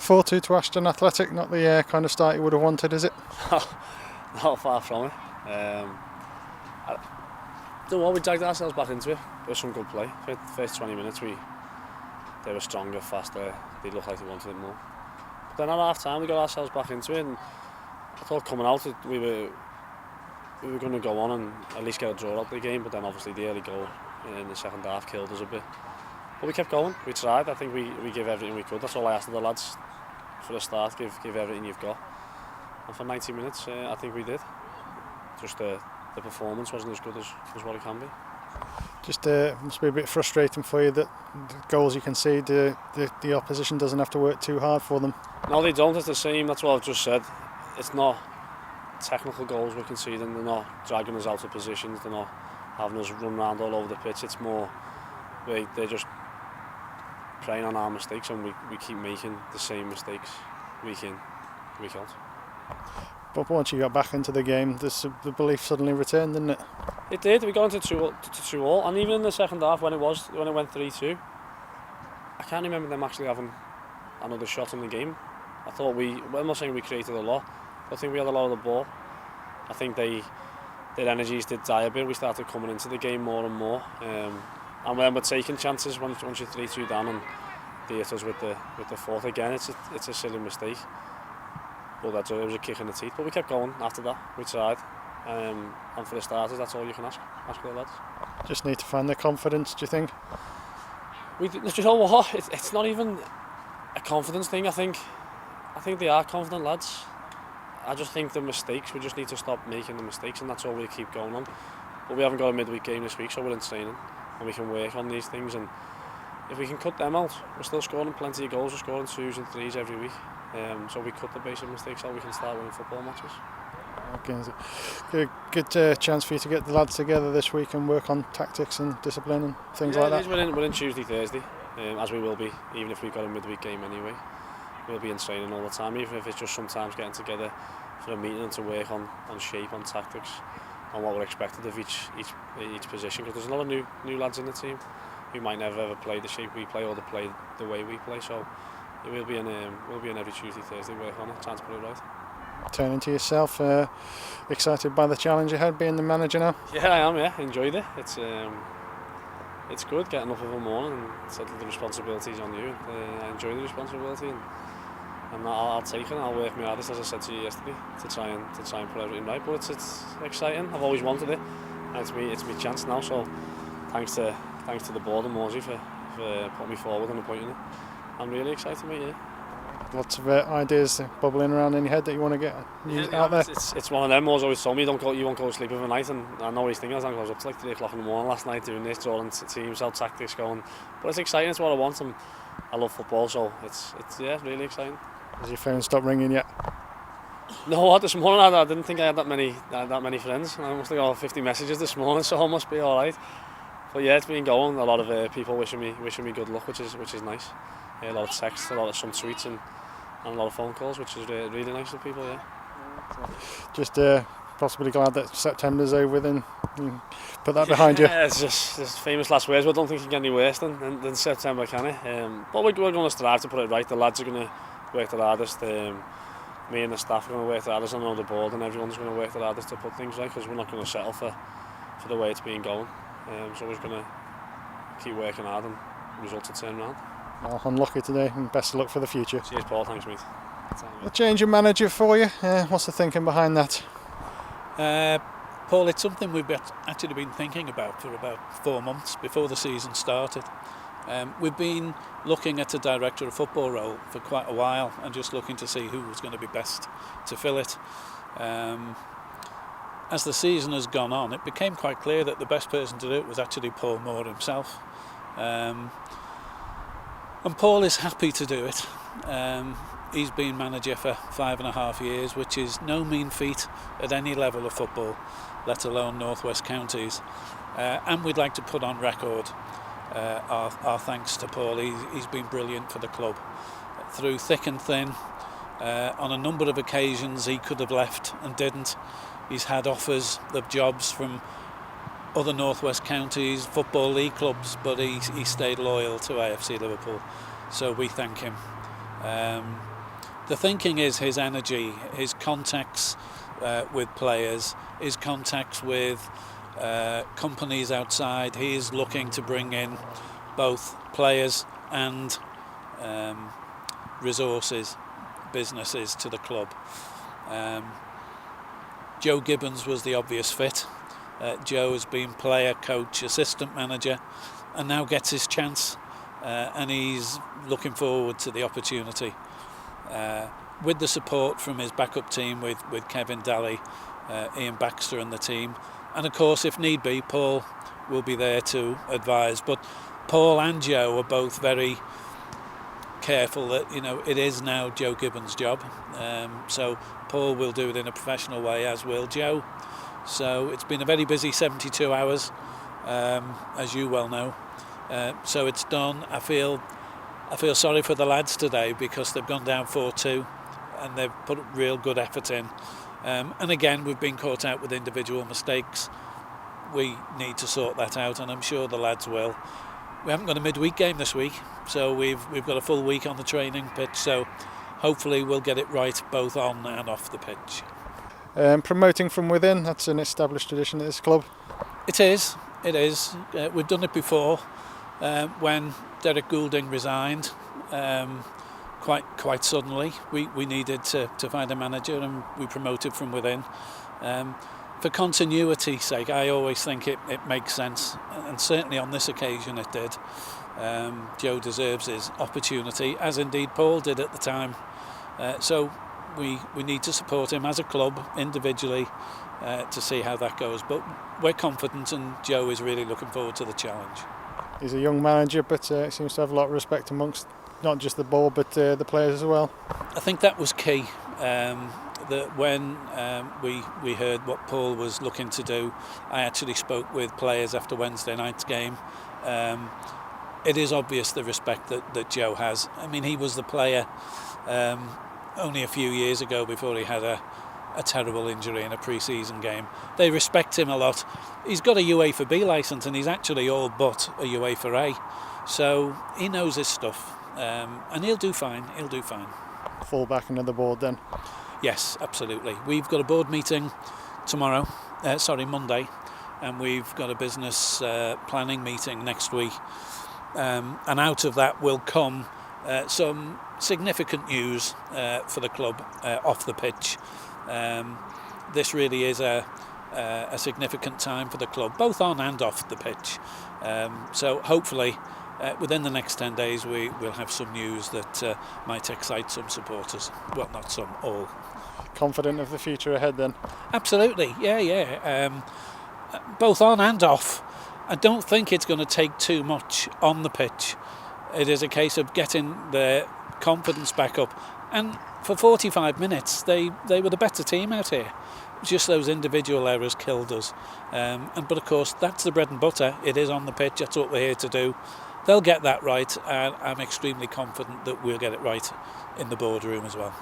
4-2 to Ashton Athletic, not the kind of start you would have wanted, is it? Not far from it. We dragged ourselves back into it. There was some good play. For the first 20 minutes, they were stronger, faster. They looked like they wanted it more. But then at half time, we got ourselves back into it, and I thought coming out, we were going to go on and at least get a draw out of the game. But then obviously the early goal in the second half killed us a bit. But we kept going. We tried. I think we gave everything we could. That's all I asked of the lads for a start. Give everything you've got. And for 90 minutes, I think we did. Just the performance wasn't as good as what it can be. Just must be a bit frustrating for you that the goals you concede, the opposition doesn't have to work too hard for them. No, they don't. It's the same. That's what I've just said. It's not technical goals we're conceding. They're not dragging us out of positions. They're not having us run around all over the pitch. It's more they're just playing on our mistakes, and we keep making the same mistakes week in, week out. But once you got back into the game, the belief suddenly returned, didn't it? It did. We got into 2-2, and even in the second half when it went 3-2, I can't remember them actually having another shot in the game. I thought I'm not saying we created a lot, but I think we had a lot of the ball. I think their energies did die a bit. We started coming into the game more and more, and when we're taking chances once you're 3-2 down, and they hit us with the fourth again. It's a silly mistake. But it was a kick in the teeth. But we kept going after that. We tried. And for the starters, that's all you can ask for the lads. Just need to find the confidence, do you think? You know what? It's not even a confidence thing. I think they are confident lads. I just think the mistakes, we just need to stop making the mistakes, and that's all we keep going on. But we haven't got a midweek game this week, so we're in training, and we can work on these things. And if we can cut them out, we're still scoring plenty of goals. We're scoring 2s and 3s every week. So we cut the basic mistakes out, we can start winning football matches. Okay, good chance for you to get the lads together this week and work on tactics and discipline and things like that. We're in Tuesday, Thursday, as we will be, even if we've got a midweek game anyway. We'll be in training all the time, even if it's just sometimes getting together for a meeting and to work on shape, on tactics, on what we're expected of each position. Because there's a lot of new lads in the team who might never ever play the shape we play or play the way we play. So we'll be in every Tuesday, Thursday work on it, trying to put it right. Turning to yourself, excited by the challenge ahead, being the manager now? Yeah, I am. Yeah, enjoyed it. It's good getting up every morning and settle the responsibilities on you. I enjoy the responsibility, and I'll take it. And I'll work my hardest, as I said to you yesterday, to try and put everything right. But it's exciting. I've always wanted it, and it's my chance now. So thanks to the board and Morsey for putting me forward and appointing it. I'm really excited, mate. Yeah. Lots of ideas bubbling around in your head that you want to get out there. It's one of them. Moore's always told me you won't go to sleep overnight, and I know he's thinking. I was up to like 3 o'clock in the morning last night doing this, drawing teams out, tactics going. But it's exciting. It's what I want, and I love football, so it's really exciting. Has your phone stopped ringing yet? No, this morning I didn't think I had that many friends. I must have got 50 messages this morning, so I must be all right. But yeah, it's been going. A lot of people wishing me good luck, which is nice. Yeah, a lot of texts, some tweets, and a lot of phone calls, which is really nice of people. Yeah. Just possibly glad that September's over, then you put that behind you. Yeah, it's just famous last words. But I don't think it can get any worse than September, can it? But we're going to strive to put it right. The lads are going to work their hardest. Me and the staff are going to work their hardest. I know the board and everyone's going to work their hardest to put things right, because we're not going to settle for the way it's been going. So we're going to keep working hard, and results will turn around. Well, unlucky today, and best of luck for the future. Cheers, Paul. Thanks, mate. A change of manager for you. What's the thinking behind that? Paul, it's something we've actually been thinking about for about 4 months before the season started. We've been looking at a director of football role for quite a while, and just looking to see who was going to be best to fill it. As the season has gone on, it became quite clear that the best person to do it was actually Paul Moore himself. And Paul is happy to do it. He's been manager for 5.5 years, which is no mean feat at any level of football, let alone North West counties. And we'd like to put on record our thanks to Paul. He's been brilliant for the club through thick and thin. On a number of occasions he could have left and didn't. He's had offers of jobs from other North West counties, Football League clubs, but he stayed loyal to AFC Liverpool. So we thank him. The thinking is his energy, his contacts with players, his contacts with companies outside. He is looking to bring in both players and resources, businesses to the club. Joe Gibbons was the obvious fit. Joe has been player, coach, assistant manager, and now gets his chance, and he's looking forward to the opportunity. With the support from his backup team with Kevin Daly, Ian Baxter and the team, and of course if need be Paul will be there to advise. But Paul and Joe are both very careful that it is now Joe Gibbons' job, so Paul will do it in a professional way, as will Joe. So it's been a very busy 72 hours, as you well know. So it's done. I feel sorry for the lads today because they've gone down 4-2 and they've put real good effort in. And again, we've been caught out with individual mistakes. We need to sort that out, and I'm sure the lads will. We haven't got a midweek game this week, so we've got a full week on the training pitch. So hopefully we'll get it right both on and off the pitch. Promoting from within, that's an established tradition at this club. It is. We've done it before when Derek Goulding resigned quite suddenly. We needed to find a manager, and we promoted from within. For continuity's sake, I always think it makes sense, and certainly on this occasion it did. Joe deserves his opportunity, as indeed Paul did at the time. So we need to support him as a club, individually, to see how that goes. But we're confident, and Joe is really looking forward to the challenge. He's a young manager, but seems to have a lot of respect amongst not just the board, but the players as well. I think that was key. That when we heard what Paul was looking to do, I actually spoke with players after Wednesday night's game. It is obvious the respect that Joe has. I mean, he was the player only a few years ago before he had a terrible injury in a pre-season game. They respect him a lot. He's got a UEFA B licence, and he's actually all but a UEFA A. So he knows his stuff, and he'll do fine. Fall back into the board then. Yes, absolutely. We've got a board meeting Monday, and we've got a business planning meeting next week. And out of that will come some significant news for the club off the pitch. This really is a significant time for the club, both on and off the pitch. So hopefully within the next 10 days we will have some news that might excite some supporters. Well, not some, all. Confident of the future ahead then? Absolutely, yeah. Both on and off. I don't think it's going to take too much on the pitch. It is a case of getting their confidence back up. And for 45 minutes, they were the better team out here. Just those individual errors killed us. But of course, that's the bread and butter. It is on the pitch. That's what we're here to do. They'll get that right, and I'm extremely confident that we'll get it right in the boardroom as well.